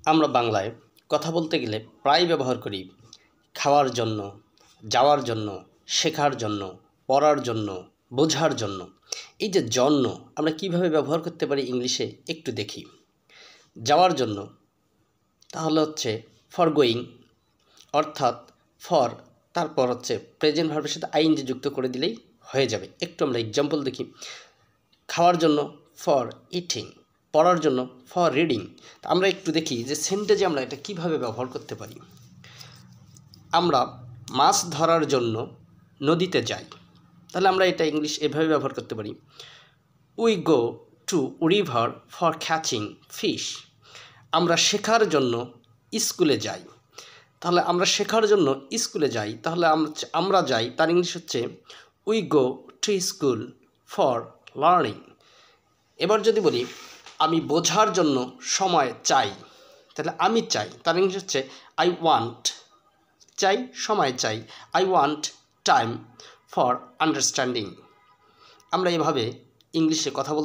আমরা বাংলায় কথা বলতে গেলে প্রায় ব্যবহার করি খাওয়ার জন্য, যাওয়ার জন্য, শেখার জন্য, পড়ার জন্য, বোঝার জন্য। এই যে জন্য আমরা কিভাবে ব্যবহার করতে পারি ইংলিশে একটু দেখি। যাওয়ার জন্য তাহলে হচ্ছে ফর গোয়িং, অর্থাৎ ফর তারপর হচ্ছে প্রেজেন্ট ভার্বের সাথে আইএনজি যুক্ত করে দিলেই হয়ে যাবে। একটু আমরা এক্সাম্পল দেখি। খাওয়ার জন্য ফর ইটিং, পড়ার জন্য ফর রিডিং। আমরা একটু দেখি যে সেন্টেন্সে আমরা এটা কিভাবে ব্যবহার করতে পারি। আমরা মাছ ধরার জন্য নদীতে যাই, তাহলে আমরা এটা ইংলিশ এভাবে ব্যবহার করতে পারি, we go to river for catching fish. আমরা শেখার জন্য স্কুলে যাই, তাহলে আমরা শেখার জন্য স্কুলে যাই, তাহলে আমরা যাই তার ইংলিশ হচ্ছে we go to school for learning. এবার যদি বলি আমি বোঝার জন্য সময় চাই, তাহলে আমি চাই তার ইংলিশ হচ্ছে আই ওয়ান্ট, চাই সময় চাই, I want time for understanding. আমরা এভাবে ইংলিশে কথা বলতে